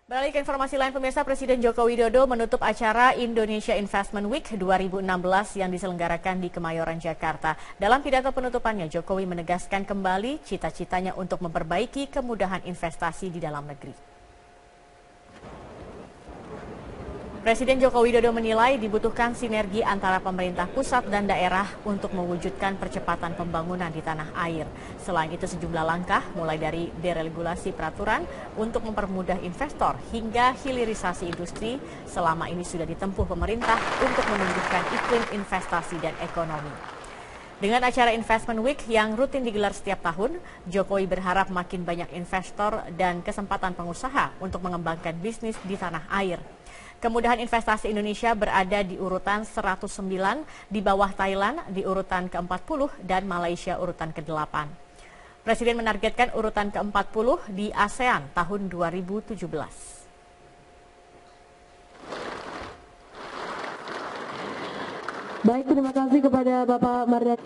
Beralih ke informasi lain, pemirsa, Presiden Joko Widodo menutup acara Indonesia Investment Week 2016 yang diselenggarakan di Kemayoran, Jakarta. Dalam pidato penutupannya, Jokowi menegaskan kembali cita-citanya untuk memperbaiki kemudahan investasi di dalam negeri. Presiden Joko Widodo menilai dibutuhkan sinergi antara pemerintah pusat dan daerah untuk mewujudkan percepatan pembangunan di tanah air. Selain itu, sejumlah langkah mulai dari deregulasi peraturan untuk mempermudah investor hingga hilirisasi industri selama ini sudah ditempuh pemerintah untuk menumbuhkan iklim investasi dan ekonomi. Dengan acara Investment Week yang rutin digelar setiap tahun, Jokowi berharap makin banyak investor dan kesempatan pengusaha untuk mengembangkan bisnis di tanah air. Kemudahan investasi Indonesia berada di urutan 109 di bawah Thailand di urutan ke-40 dan Malaysia urutan ke-8. Presiden menargetkan urutan ke-40 di ASEAN tahun 2017. Baik, terima kasih kepada Bapak Mardhani.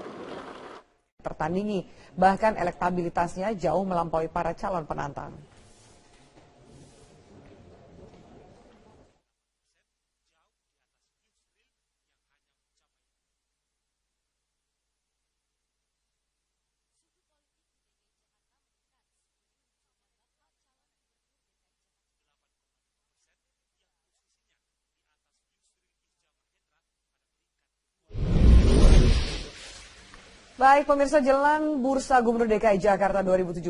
Tertandingi, bahkan elektabilitasnya jauh melampaui para calon penantang. Baik pemirsa, jelang Bursa Gubernur DKI Jakarta 2017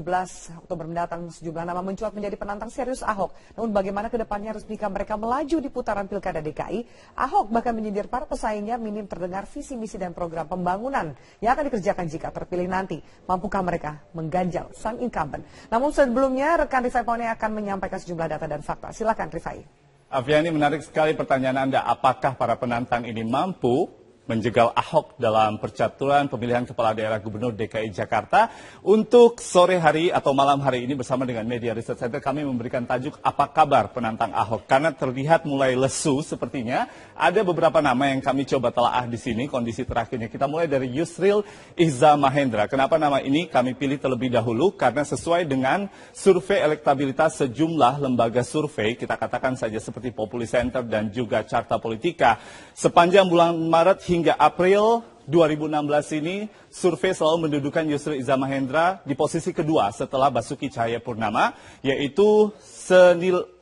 Oktober mendatang, sejumlah nama mencuat menjadi penantang serius Ahok. Namun bagaimana ke depannya resmikah mereka melaju di putaran Pilkada DKI? Ahok bahkan menyindir para pesaingnya minim terdengar visi misi dan program pembangunan yang akan dikerjakan jika terpilih nanti. Mampukah mereka mengganjal sang incumbent? Namun sebelumnya rekan Rifai Pone akan menyampaikan sejumlah data dan fakta. Silakan Rifai. Afiani, menarik sekali pertanyaan Anda. Apakah para penantang ini mampu menjegal Ahok dalam percaturan pemilihan kepala daerah gubernur DKI Jakarta? Untuk sore hari atau malam hari ini bersama dengan Media Research Center kami memberikan tajuk apa kabar penantang Ahok, karena terlihat mulai lesu sepertinya. Ada beberapa nama yang kami coba telaah di sini kondisi terakhirnya. Kita mulai dari Yusril Iza Mahendra. Kenapa nama ini kami pilih terlebih dahulu? Karena sesuai dengan survei elektabilitas sejumlah lembaga survei, kita katakan saja seperti Populi Center dan juga Carta Politika, sepanjang bulan Maret hingga April 2016 ini, survei selalu mendudukan Yusril Iza Mahendra di posisi kedua setelah Basuki Cahayapurnama, yaitu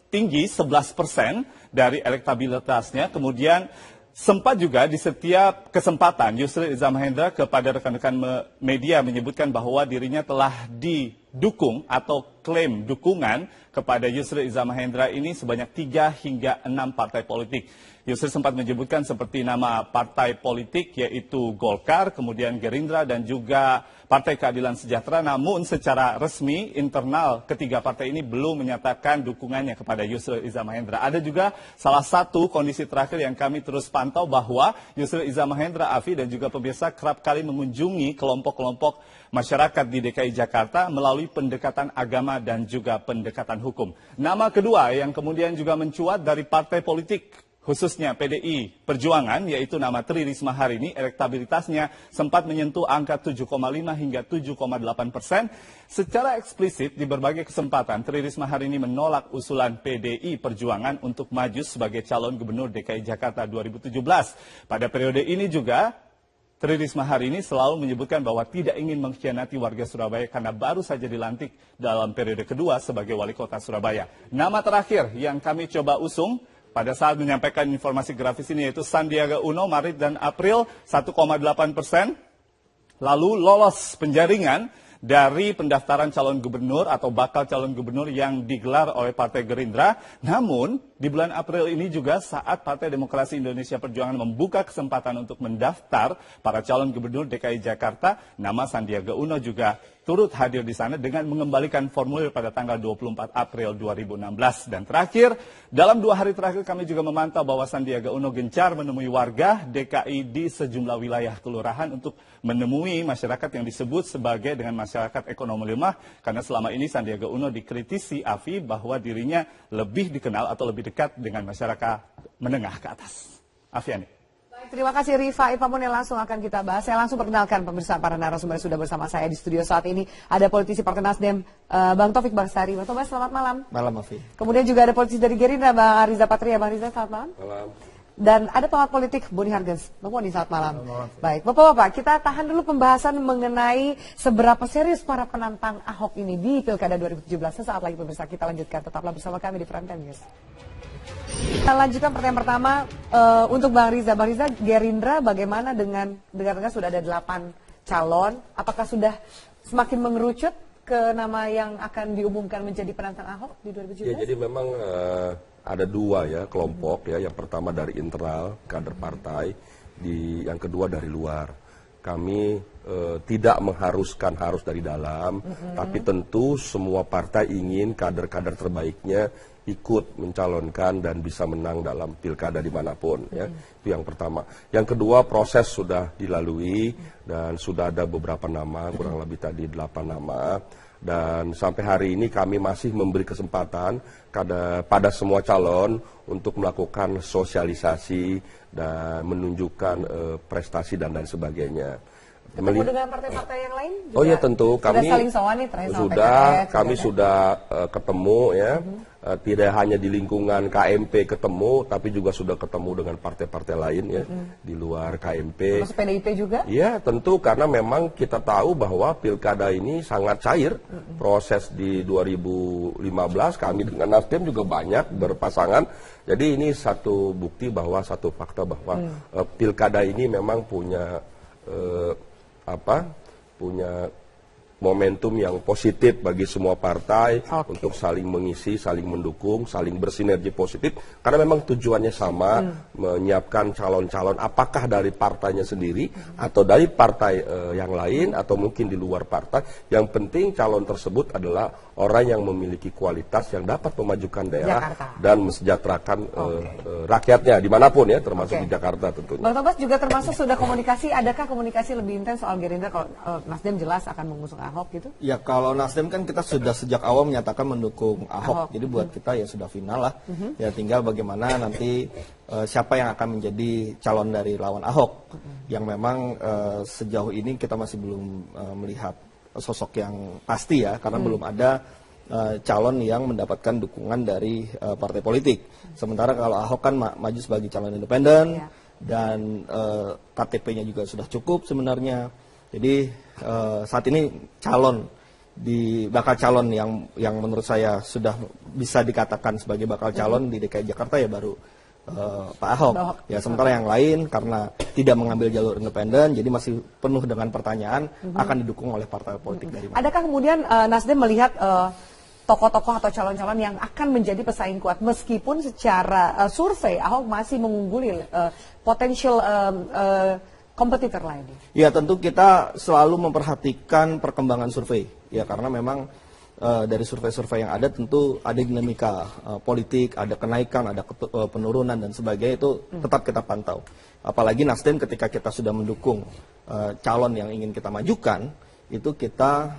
tinggi 11% dari elektabilitasnya. Kemudian sempat juga di setiap kesempatan Yusril Iza Mahendra kepada rekan-rekan media menyebutkan bahwa dirinya telah didukung atau klaim dukungan kepada Yusril Iza Mahendra ini sebanyak 3 hingga 6 partai politik. Yusril sempat menyebutkan seperti nama partai politik yaitu Golkar, kemudian Gerindra dan juga Partai Keadilan Sejahtera. Namun secara resmi internal ketiga partai ini belum menyatakan dukungannya kepada Yusril Iza Mahendra. Ada juga salah satu kondisi terakhir yang kami terus pantau bahwa Yusril Iza Mahendra, Afi dan juga pemirsa, kerap kali mengunjungi kelompok-kelompok masyarakat di DKI Jakarta melalui pendekatan agama dan juga pendekatan hukum. Nama kedua yang kemudian juga mencuat dari partai politik, khususnya PDI Perjuangan, yaitu nama Tri Risma hari ini, elektabilitasnya sempat menyentuh angka 7,5 hingga 7,8%. Secara eksplisit di berbagai kesempatan, Tri Risma hari ini menolak usulan PDI Perjuangan untuk maju sebagai calon gubernur DKI Jakarta 2017. Pada periode ini juga, Tri Risma hari ini selalu menyebutkan bahwa tidak ingin mengkhianati warga Surabaya karena baru saja dilantik dalam periode kedua sebagai wali kota Surabaya. Nama terakhir yang kami coba usung pada saat menyampaikan informasi grafis ini yaitu Sandiaga Uno, Maret dan April 1,8%. Lalu lolos penjaringan dari pendaftaran calon gubernur atau bakal calon gubernur yang digelar oleh Partai Gerindra. Namun di bulan April ini juga saat Partai Demokrasi Indonesia Perjuangan membuka kesempatan untuk mendaftar para calon gubernur DKI Jakarta, nama Sandiaga Uno juga turut hadir di sana dengan mengembalikan formulir pada tanggal 24 April 2016. Dan terakhir, dalam 2 hari terakhir kami juga memantau bahwa Sandiaga Uno gencar menemui warga DKI di sejumlah wilayah kelurahan untuk menemui masyarakat yang disebut sebagai dengan masyarakat ekonomi lemah, karena selama ini Sandiaga Uno dikritisi Afi bahwa dirinya lebih dikenal atau lebih dekat dengan masyarakat menengah ke atas. Afiani. Terima kasih Rifa Ipamon yang langsung akan kita bahas. Saya langsung perkenalkan pemirsa para narasumber yang sudah bersama saya di studio saat ini. Ada politisi Partai Nasdem, Bang Taufik Basari. Bang Taufik, selamat malam. Malam, Afi. Kemudian juga ada politisi dari Gerindra, Bang Ariza Patria. Bang Ariza, selamat malam. Malam. Dan ada pengamat politik, Boni Hargens. Bang Boni, selamat malam. Baik, Bapak-Bapak, kita tahan dulu pembahasan mengenai seberapa serius para penantang Ahok ini di Pilkada 2017. Sesaat lagi pemirsa, kita lanjutkan. Tetaplah bersama kami di Prime Time News. Kita lanjutkan pertanyaan pertama untuk Bang Riza. Bang Riza, Gerindra bagaimana dengan dengar-dengar sudah ada 8 calon? Apakah sudah semakin mengerucut ke nama yang akan diumumkan menjadi penantang Ahok di 2017? Ya, jadi memang ada 2 ya kelompok ya. Yang pertama dari internal kader partai, yang kedua dari luar. Kami tidak mengharuskan harus dari dalam, tapi tentu semua partai ingin kader-kader terbaiknya ikut mencalonkan dan bisa menang dalam pilkada dimanapun ya. Itu yang pertama. Yang kedua, proses sudah dilalui dan sudah ada beberapa nama, kurang lebih tadi 8 nama. Dan sampai hari ini kami masih memberi kesempatan pada semua calon untuk melakukan sosialisasi dan menunjukkan prestasi dan lain sebagainya. Ketemu dengan partai-partai yang lain juga? Oh ya, tentu kami sudah saling sowan nih, kami sudah ketemu ya. Tidak hanya di lingkungan KMP ketemu, tapi juga sudah ketemu dengan partai-partai lain ya di luar KMP. Termasuk PDIP juga? Iya, tentu karena memang kita tahu bahwa pilkada ini sangat cair. Proses di 2015 kami dengan Nasdem juga banyak berpasangan. Jadi ini satu bukti bahwa, satu fakta bahwa pilkada ini memang punya punya momentum yang positif bagi semua partai untuk saling mengisi, saling mendukung, saling bersinergi positif. Karena memang tujuannya sama, menyiapkan calon-calon apakah dari partainya sendiri atau dari partai yang lain atau mungkin di luar partai. Yang penting calon tersebut adalah orang yang memiliki kualitas yang dapat memajukan daerah dan mesejahterakan rakyatnya dimanapun ya, termasuk di Jakarta tentunya. Bang Tobas juga termasuk sudah komunikasi, adakah komunikasi lebih intens soal Gerindra? Kalau Nasdem jelas akan mengusung Ahok gitu? Ya, kalau Nasdem kan kita sudah sejak awal menyatakan mendukung Ahok. Jadi buat kita ya sudah final lah. Ya tinggal bagaimana nanti siapa yang akan menjadi calon dari lawan Ahok. Yang memang sejauh ini kita masih belum melihat sosok yang pasti ya, karena belum ada calon yang mendapatkan dukungan dari partai politik. Sementara kalau Ahok kan maju sebagai calon independen dan KTP-nya juga sudah cukup sebenarnya. Jadi saat ini bakal calon yang menurut saya sudah bisa dikatakan sebagai bakal calon di DKI Jakarta ya baru Pak Ahok. Ya, sementara yang lain karena tidak mengambil jalur independen, jadi masih penuh dengan pertanyaan akan didukung oleh partai politik dari mana. Adakah kemudian Nasdem melihat tokoh-tokoh atau calon-calon yang akan menjadi pesaing kuat meskipun secara survei Ahok masih mengungguli potensial kompetitor lainnya? Ya, tentu kita selalu memperhatikan perkembangan survei. Ya, karena memang dari survei-survei yang ada tentu ada dinamika politik, ada kenaikan, ada penurunan dan sebagainya, itu tetap kita pantau. Apalagi Nasdem ketika kita sudah mendukung calon yang ingin kita majukan, itu kita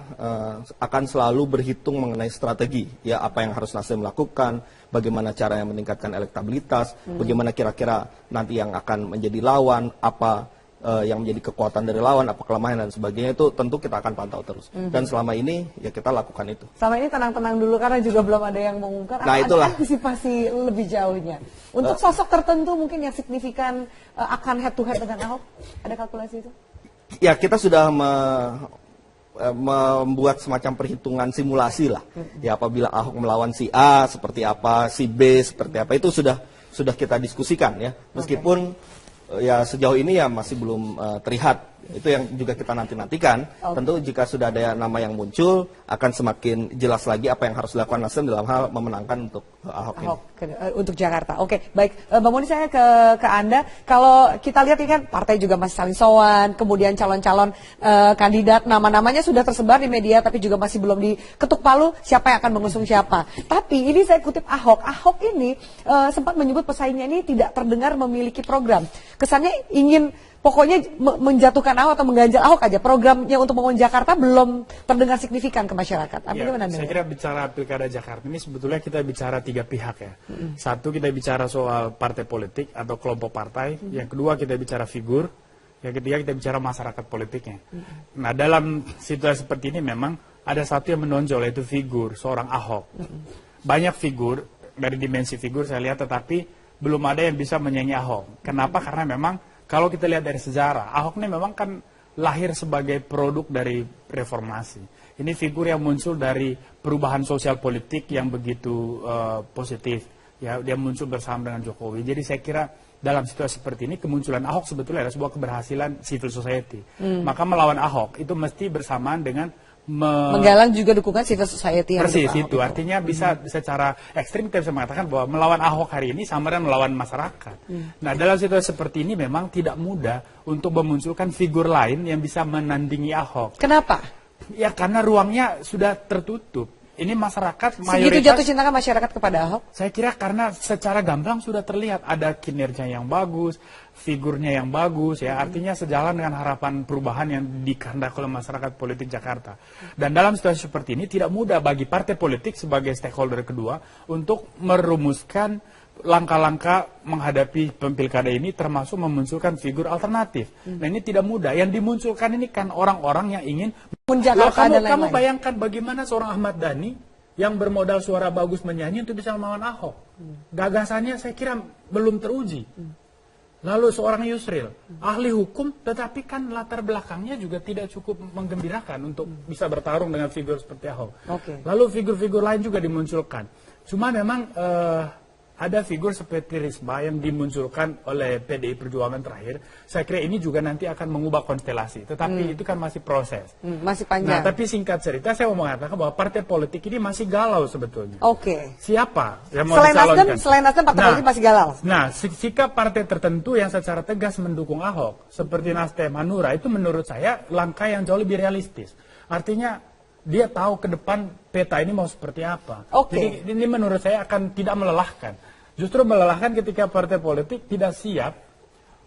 akan selalu berhitung mengenai strategi, ya apa yang harus Nasdem lakukan, bagaimana cara yang meningkatkan elektabilitas, bagaimana kira-kira nanti yang akan menjadi lawan, apa yang menjadi kekuatan dari lawan, apa kelemahan dan sebagainya, itu tentu kita akan pantau terus. Dan selama ini ya kita lakukan itu. Selama ini tenang-tenang dulu karena juga belum ada yang mengungkap. Nah, itulah. Ada antisipasi lebih jauhnya. Untuk sosok tertentu mungkin yang signifikan akan head to head dengan Ahok, ada kalkulasi itu? Ya, kita sudah membuat semacam perhitungan simulasi lah. Ya, apabila Ahok melawan si A seperti apa, si B seperti apa, itu sudah kita diskusikan ya. Meskipun ya sejauh ini ya masih belum terlihat. Itu yang juga kita nantikan. Tentu jika sudah ada nama yang muncul, akan semakin jelas lagi apa yang harus dilakukan Nasdem dalam hal memenangkan untuk Ahok ini. Untuk Jakarta. Oke, baik. Bang Moni, saya ke Anda. Kalau kita lihat ini kan partai juga masih saling sowan, kemudian calon-calon kandidat nama-namanya sudah tersebar di media, tapi juga masih belum diketuk palu siapa yang akan mengusung siapa. Tapi ini saya kutip Ahok. Ahok ini sempat menyebut pesaingnya ini tidak terdengar memiliki program. Kesannya ingin pokoknya menjatuhkan Ahok atau mengganjal Ahok aja. Programnya untuk membangun Jakarta belum terdengar signifikan ke masyarakat. Apa gimana Anda? Saya kira bicara Pilkada Jakarta ini sebetulnya kita bicara tiga pihak ya. Satu, kita bicara soal partai politik atau kelompok partai. Yang kedua, kita bicara figur. Yang ketiga, kita bicara masyarakat politiknya. Nah, dalam situasi seperti ini memang ada satu yang menonjol, yaitu figur seorang Ahok. Banyak figur, dari dimensi figur saya lihat, tetapi belum ada yang bisa menyaingi Ahok. Kenapa? Karena memang kalau kita lihat dari sejarah, Ahok ini memang kan lahir sebagai produk dari reformasi. Ini figur yang muncul dari perubahan sosial politik yang begitu positif. Ya, dia muncul bersama dengan Jokowi. Jadi saya kira dalam situasi seperti ini kemunculan Ahok sebetulnya adalah sebuah keberhasilan civil society. Maka melawan Ahok itu mesti bersamaan dengan menggalang juga dukungan civil society yang persis itu. Artinya bisa secara ekstrim kita bisa mengatakan bahwa melawan Ahok hari ini sama dengan melawan masyarakat. Nah, dalam situasi seperti ini memang tidak mudah untuk memunculkan figur lain yang bisa menandingi Ahok. Kenapa? Ya karena ruangnya sudah tertutup. Ini masyarakat mayoritas. Segitu jatuh cintakan masyarakat kepada Ahok? Saya kira karena secara gamblang sudah terlihat ada kinerja yang bagus, figurnya yang bagus, ya artinya sejalan dengan harapan perubahan yang dikehendaki oleh masyarakat politik Jakarta. Dan dalam situasi seperti ini tidak mudah bagi partai politik sebagai stakeholder kedua untuk merumuskan langkah-langkah menghadapi pilkada ini, termasuk memunculkan figur alternatif. Nah, ini tidak mudah. Yang dimunculkan ini kan orang-orang yang ingin kamu bayangkan bagaimana seorang Ahmad Dhani yang bermodal suara bagus menyanyi untuk bisa melawan Ahok. Gagasannya saya kira belum teruji. Lalu seorang Yusril, ahli hukum, tetapi kan latar belakangnya juga tidak cukup menggembirakan untuk bisa bertarung dengan figur seperti Ahok. Lalu figur-figur lain juga dimunculkan. Cuma memang ada figur seperti Risma yang dimunculkan oleh PDI Perjuangan terakhir. Saya kira ini juga nanti akan mengubah konstelasi. Tetapi itu kan masih proses. Masih panjang. Nah, tapi singkat cerita saya mau mengatakan bahwa partai politik ini masih galau sebetulnya. Siapa yang mau dicalonkan? Selain Nasdem, partai politik masih galau. Nah, sikap partai tertentu yang secara tegas mendukung Ahok, seperti Nasdem, Hanura, itu menurut saya langkah yang jauh lebih realistis. Artinya dia tahu ke depan peta ini mau seperti apa. Jadi ini menurut saya akan tidak melelahkan. Justru melelahkan ketika partai politik tidak siap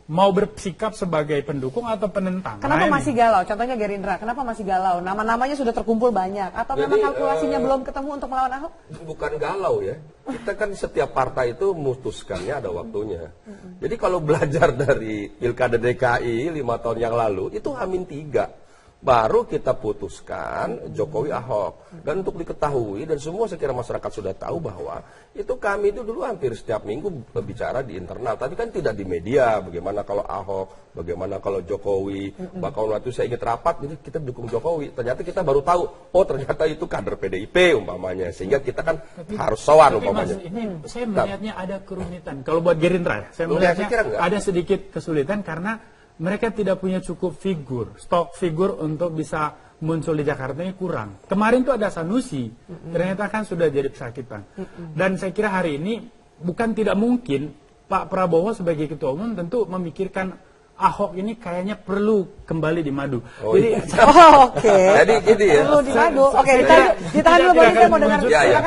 mau bersikap sebagai pendukung atau penentang. Kenapa masih galau? Contohnya Gerindra, kenapa masih galau? Nama-namanya sudah terkumpul banyak. Atau memang kalkulasinya belum ketemu untuk melawan Ahok? Bukan galau ya. Kita kan setiap partai itu memutuskannya ada waktunya. Jadi kalau belajar dari Pilkada DKI 5 tahun yang lalu, itu H-3. Baru kita putuskan Jokowi Ahok. Dan untuk diketahui, dan semua saya kira masyarakat sudah tahu bahwa itu kami itu dulu hampir setiap minggu berbicara di internal. Tapi kan tidak di media, bagaimana kalau Ahok, bagaimana kalau Jokowi. Bahkan waktu saya ingat rapat, jadi kita dukung Jokowi. Ternyata kita baru tahu, oh ternyata itu kader PDIP umpamanya. Sehingga kita kan harus sowan umpamanya. Mas, ini saya melihatnya ada kerumitan. Kalau buat Gerindra, saya melihatnya ada sedikit kesulitan karena mereka tidak punya cukup figur, stok figur untuk bisa muncul di Jakarta ini kurang. Kemarin tuh ada Sanusi, ternyata kan sudah jadi pesakitan. Dan saya kira hari ini bukan tidak mungkin Pak Prabowo sebagai ketua umum tentu memikirkan Ahok ini kayaknya perlu kembali di madu. Jadi ya. Perlu di madu. Ditahan dulu Bang, saya mau dengar.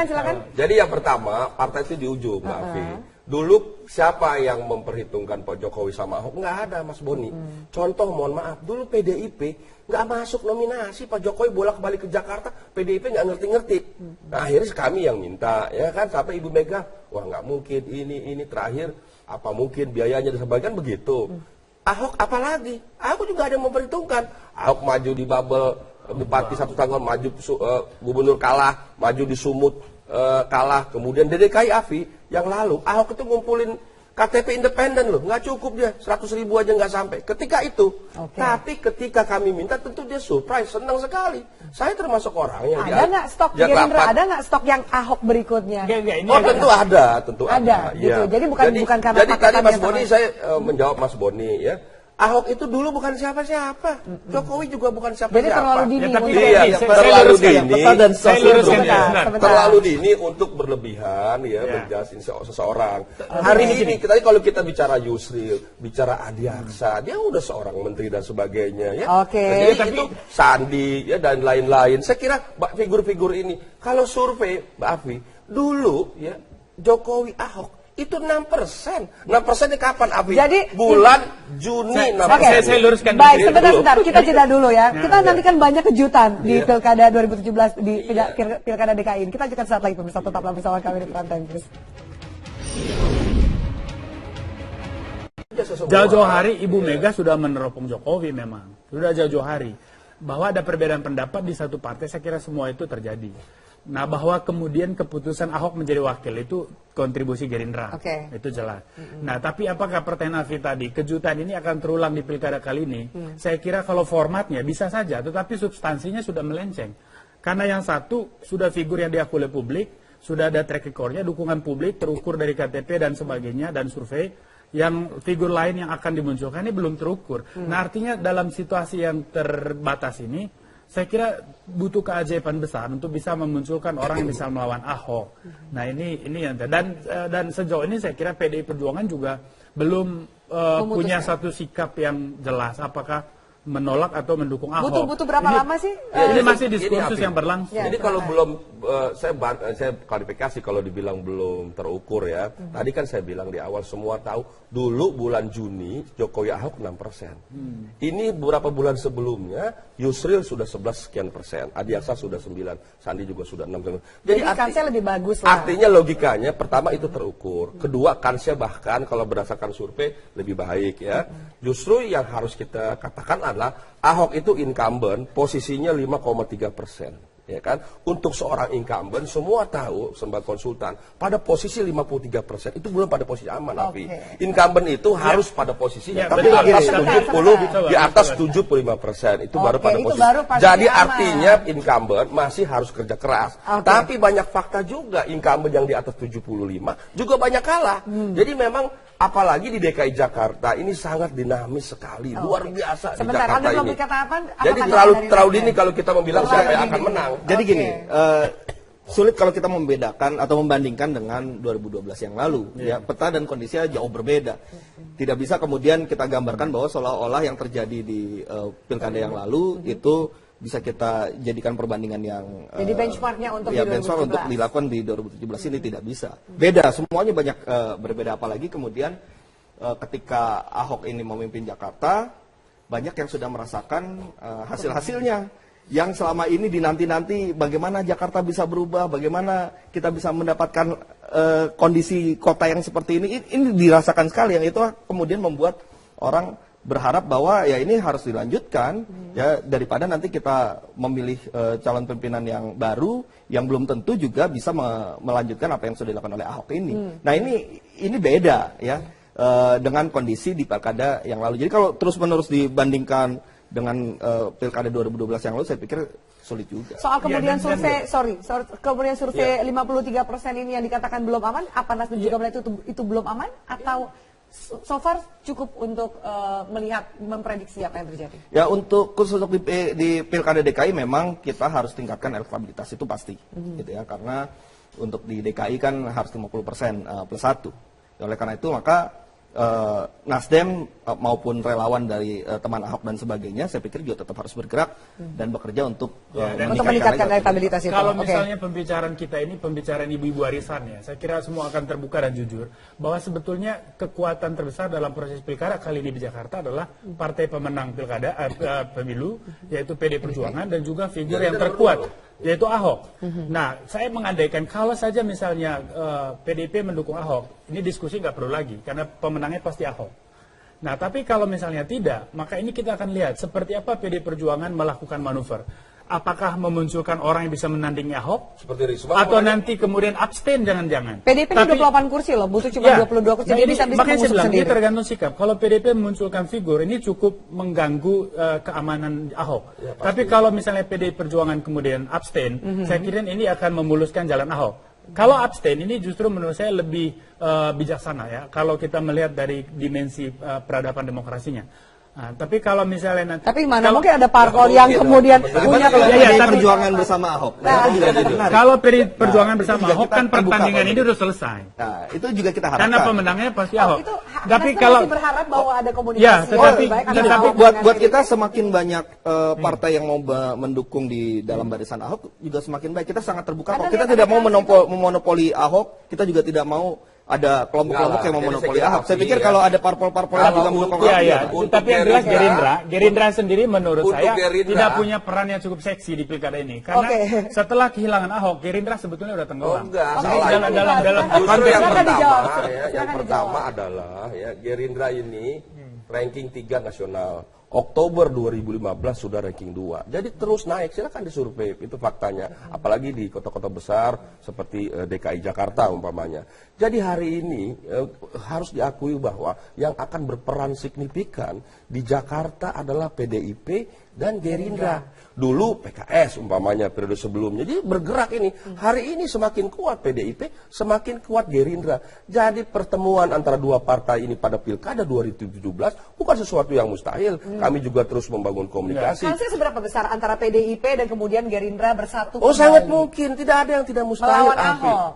Silakan. Jadi yang pertama, partai itu di ujung, Mbak Afi. Dulu siapa yang memperhitungkan Pak Jokowi sama Ahok? Nggak ada, Mas Boni. Contoh, mohon maaf, dulu PDIP nggak masuk nominasi. Pak Jokowi bolak-balik ke Jakarta, PDIP nggak ngerti-ngerti. Nah, akhirnya kami yang minta, ya kan, sampai Ibu Mega, wah nggak mungkin, ini terakhir, apa mungkin biayanya dan sebagainya begitu. Ahok apalagi? Ahok juga ada yang memperhitungkan. Ahok maju di Babel, Bupati 1 tahun maju, Gubernur kalah, maju di Sumut, kalah. Kemudian di DKI Afi yang lalu Ahok itu ngumpulin KTP independen loh, nggak cukup dia 100.000 aja nggak sampai. Ketika itu, tapi ketika kami minta tentu dia surprise, senang sekali. Saya termasuk orang yang ada nggak stok Gerindra, ada nggak stok yang Ahok berikutnya? Tentu ada. Gitu. Jadi bukan karena jadi tadi Mas Boni saya menjawab Mas Boni ya. Ahok itu dulu bukan siapa-siapa. Jokowi juga bukan siapa-siapa. Jadi terlalu dini. Terlalu dini untuk berlebihan ya menjudge seseorang. Hari ini kalau kita bicara Yusril, bicara Adi Aksa, dia udah seorang menteri dan sebagainya ya. Jadi itu Sandi ya dan lain-lain. Saya kira figur-figur ini kalau survei Mbak Afi, dulu ya Jokowi Ahok Itu 6%. 6% ini kapan, Abi? Jadi, bulan Juni 6%. Oke. Saya luruskan Baik, dulu. sebentar. Kita jeda dulu ya. Kita nanti kan banyak kejutan di Pilkada 2017 di Pilkada DKI ini. Kita lanjutkan saat lagi pemirsa, tetaplah bersama kami di Prime Time News. Jauh-jauh hari Ibu Mega sudah meneropong Jokowi memang. Sudah jauh-jauh hari. Bahwa ada perbedaan pendapat di satu partai, saya kira semua itu terjadi. Nah, bahwa kemudian keputusan Ahok menjadi wakil itu kontribusi Gerindra. Itu jelas. Nah, tapi apakah pertanyaan Alfi tadi, kejutan ini akan terulang di pilkada kali ini? Saya kira kalau formatnya bisa saja, tetapi substansinya sudah melenceng. Karena yang satu, sudah figur yang diakui oleh publik, sudah ada track record-nya, dukungan publik terukur dari KTP dan sebagainya, dan survei. Yang figur lain yang akan dimunculkan ini belum terukur. Nah, artinya dalam situasi yang terbatas ini, saya kira butuh keajaiban besar untuk bisa memunculkan orang yang bisa melawan Ahok. Nah, ini yang dan sejauh ini saya kira PDI Perjuangan juga belum punya satu sikap yang jelas apakah menolak atau mendukung Ahok. Butuh berapa lama sih? Ini masih diskursus yang berlangsung. Jadi kalau belum saya klarifikasi kalau dibilang belum terukur ya. Tadi kan saya bilang di awal semua tahu dulu bulan Juni Jokowi Ahok 6%. Ini beberapa bulan sebelumnya Yusril sudah 11 sekian persen, Adi Aksa sudah 9, Sandi juga sudah 6%. Jadi kansnya lebih bagus lah. Artinya logikanya pertama itu terukur, kedua kansnya bahkan kalau berdasarkan survei lebih baik ya. Justru yang harus kita katakan adalah Ahok itu incumbent, posisinya 5,3%. Ya kan, untuk seorang incumbent semua tahu sempat konsultan pada posisi 53% itu belum pada posisi aman, Afi. Incumbent itu harus pada posisinya, tapi di atas 70, di atas 75% itu baru pada posisi. Jadi artinya incumbent masih harus kerja keras. Tapi banyak fakta juga incumbent yang di atas 75 juga banyak kalah. Jadi memang apalagi di DKI Jakarta ini sangat dinamis sekali, luar biasa di Jakarta ini. Jadi terlalu dini kalau kita membilang siapa yang akan menang. Jadi gini, sulit kalau kita membedakan atau membandingkan dengan 2012 yang lalu. Ya, peta dan kondisinya jauh berbeda. Tidak bisa kemudian kita gambarkan bahwa seolah-olah yang terjadi di pilkada yang lalu itu bisa kita jadikan perbandingan yang jadi benchmarknya untuk benchmark untuk dilakukan di 2017 ini tidak bisa. Beda, semuanya banyak berbeda, apalagi kemudian ketika Ahok ini memimpin Jakarta, banyak yang sudah merasakan hasil-hasilnya yang selama ini dinanti-nanti bagaimana Jakarta bisa berubah, bagaimana kita bisa mendapatkan kondisi kota yang seperti ini dirasakan sekali, yang itu kemudian membuat orang berharap bahwa ya ini harus dilanjutkan ya, daripada nanti kita memilih calon pimpinan yang baru yang belum tentu juga bisa melanjutkan apa yang sudah dilakukan oleh Ahok ini. Nah, ini beda ya dengan kondisi di pilkada yang lalu. Jadi kalau terus-menerus dibandingkan dengan pilkada 2012 yang lalu, saya pikir sulit juga. Soal kemudian kemudian survei 53% ini yang dikatakan belum aman, apa Nasdem juga melihat itu belum aman atau so far cukup untuk melihat, memprediksi apa yang terjadi? Ya, khusus untuk di pilkada DKI memang kita harus tingkatkan elektabilitas, itu pasti, gitu ya, karena untuk di DKI kan harus 50% plus 1. Oleh karena itu maka Nasdem maupun relawan dari teman Ahok dan sebagainya, saya pikir juga tetap harus bergerak dan bekerja untuk meningkatkan elektabilitas itu. Kalau misalnya pembicaraan kita ini pembicaraan ibu-ibu arisan ya, saya kira semua akan terbuka dan jujur bahwa sebetulnya kekuatan terbesar dalam proses pilkada kali ini di Jakarta adalah partai pemenang pilkada pemilu, yaitu PD Perjuangan, dan juga figur yang terkuat yaitu Ahok. Nah, saya mengandaikan kalau saja misalnya PDIP mendukung Ahok, ini diskusi nggak perlu lagi karena pemenangnya pasti Ahok. Nah, tapi kalau misalnya tidak, maka ini kita akan lihat seperti apa PD Perjuangan melakukan manuver. Apakah memunculkan orang yang bisa menandingi Ahok? Seperti Risma, atau nanti kemudian abstain, jangan-jangan. PDIP 28 kursi loh, butuh cuma 22 kursi. Nah, jadi bisa mengusung sendiri. Ini tergantung sikap. sikap. Kalau PDIP memunculkan figur, ini cukup mengganggu keamanan Ahok. Ya, tapi kalau misalnya PDI Perjuangan kemudian abstain, saya kira ini akan memuluskan jalan Ahok. Kalau abstain ini justru menurut saya lebih bijaksana ya, kalau kita melihat dari dimensi peradaban demokrasinya. Nah, tapi kalau misalnya nanti, tapi mana mungkin ada parpol yang kemudian punya perjuangan bersama Ahok. Kalau perjuangan bersama Ahok kan pertandingan ini sudah selesai. Nah, itu juga kita harapkan. Karena pemenangnya pasti Ahok. Tapi kalau berharap bahwa ada komunikasi. Ya, tetapi buat kita semakin banyak partai yang mau mendukung di dalam barisan Ahok juga semakin baik. Kita sangat terbuka. Kalau kita tidak mau memonopoli Ahok, kita juga tidak mau ada kelompok-kelompok yang memonopoli Jadi saya Ahok. Saya kira pikir ya. kalau ada parpol-parpol yang juga mendukung Ahok. Iya, iya. Untuk Tapi yang jelas Gerindra sendiri menurut Untuk saya Gerindra. tidak punya peran yang cukup seksi di pilkada ini. Karena setelah kehilangan Ahok, Gerindra sebetulnya udah tenggelam. enggak, Jadi salah. dalam Justru konteks yang Silakan pertama, dijawab. ya, yang Silakan pertama adalah ya Gerindra ini ranking 3 nasional. Oktober 2015 sudah ranking 2. Jadi terus naik, silakan disurvei, itu faktanya. Apalagi di kota-kota besar seperti DKI Jakarta umpamanya. Jadi hari ini harus diakui bahwa yang akan berperan signifikan di Jakarta adalah PDIP dan Gerindra. Dulu PKS umpamanya periode sebelumnya. Jadi bergerak ini. Hari ini semakin kuat PDIP, semakin kuat Gerindra. Jadi pertemuan antara dua partai ini pada Pilkada 2017 bukan sesuatu yang mustahil. Kami juga terus membangun komunikasi. Chansnya seberapa besar antara PDIP dan kemudian Gerindra bersatu? Oh, sangat mungkin. Tidak ada yang tidak mustahil. Melawan Afi. Ahok.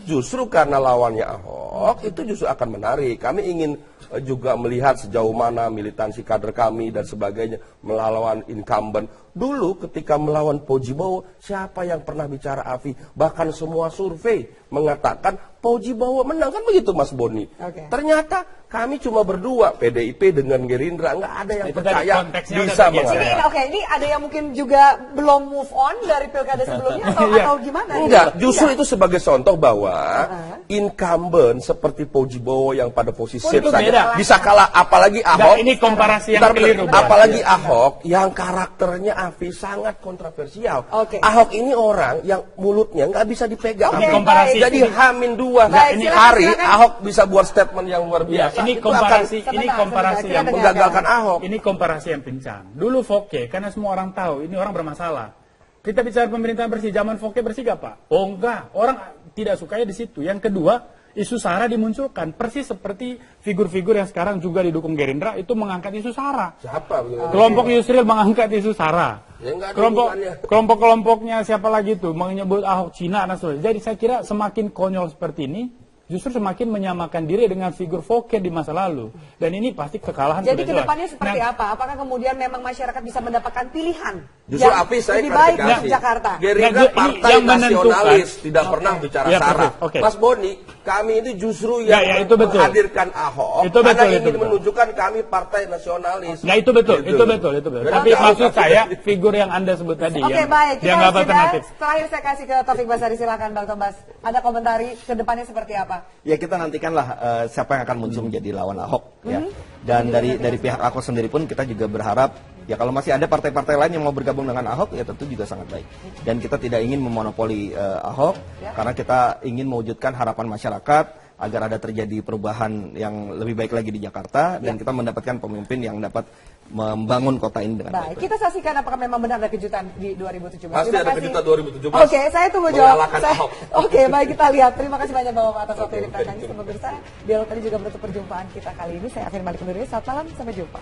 Justru karena lawannya Ahok itu justru akan menarik. Kami ingin juga melihat sejauh mana militansi kader kami dan sebagainya melawan incumbent. Dulu ketika melawan Pojibowo, siapa yang pernah bicara Afi? Bahkan semua survei mengatakan Pojibowo menang, kan begitu Mas Boni. Oke. Ternyata kami cuma berdua, PDIP dengan Gerindra, nggak ada yang Itu tadi percaya konteksnya bisa udah tergeser. Ini, mengalahkan. oke, ini ada yang mungkin juga belum move on dari pilkada sebelumnya atau gimana? Enggak, justru itu sebagai contoh bahwa incumbent seperti Pojibowo yang pada posisi itu saja beda. bisa kalah, apalagi Ahok. ini komparasi yang Bentar, keliru. apalagi Ahok yang karakternya Afi sangat kontroversial. Oke. Ahok ini orang yang mulutnya nggak bisa dipegang. Oke, komparasi baik. Jadi Hamin 2 Baik, ini silakan, hari silakan. Ahok bisa buat statement yang luar Ya, biasa. ini Itu komparasi, akan ini Sebentar, komparasi sebentar, yang kita menggagalkan Ahok. Ini komparasi yang pincang. Dulu Foke, karena semua orang tahu ini orang bermasalah. Kita bicara pemerintahan bersih, zaman Foke bersih gak Pak? Oh enggak, orang tidak sukanya di situ. Yang kedua, isu SARA dimunculkan. Persis seperti figur-figur yang sekarang juga didukung Gerindra itu mengangkat isu SARA. Siapa? Kelompok Yusril mengangkat isu SARA. Ya, nggak ada hubungannya. Kelompok-kelompoknya siapa lagi itu menyebut Ahok Cina dan sebagainya. Jadi saya kira semakin konyol seperti ini justru semakin menyamakan diri dengan figur Foke di masa lalu. Dan ini pasti kekalahan Jadi sudah jelas. kedepannya seperti Nah, apa? Apakah kemudian memang masyarakat bisa mendapatkan pilihan Justru yang Afi saya lebih baik klarifikasi. untuk Jakarta? Gerindra Nah, ini partai yang menentukan. nasionalis, tidak pernah bicara Ya, SARA. persis. Oke. Mas Boni, kami itu justru yang Ya, itu betul. menghadirkan Ahok Itu karena betul, itu ingin betul. menunjukkan kami partai nasionalis. Nah itu betul, Gitu. itu betul. Berarti Tapi Ahok maksud pasti- saya figur yang Anda sebut tadi Oke, yang baik. Kita dianggap sudah alternatif. terakhir saya kasih ke Taufik Basari, silakan Bang Tobas. Ada komentari kedepannya seperti apa? Ya kita nantikanlah siapa yang akan muncul menjadi lawan Ahok ya. Dan dari pihak Ahok sendiri pun kita juga berharap ya kalau masih ada partai-partai lain yang mau bergabung dengan Ahok ya tentu juga sangat baik. Dan kita tidak ingin memonopoli Ahok karena kita ingin mewujudkan harapan masyarakat agar ada terjadi perubahan yang lebih baik lagi di Jakarta dan kita mendapatkan pemimpin yang dapat membangun kota ini dengan Baik, baik. kita saksikan apakah memang benar ada kejutan di 2017. Pasti Terima ada kasih. kejutan 2017. Oke, saya tunggu jawab. Mengalahkan Ahok. Oke, baik kita lihat. Terima kasih banyak Bapak atas waktu yang diberikan. Pemirsa, dialog tadi juga menutup perjumpaan kita kali ini. Saya Afin balik undur diri. Selamat malam, sampai jumpa.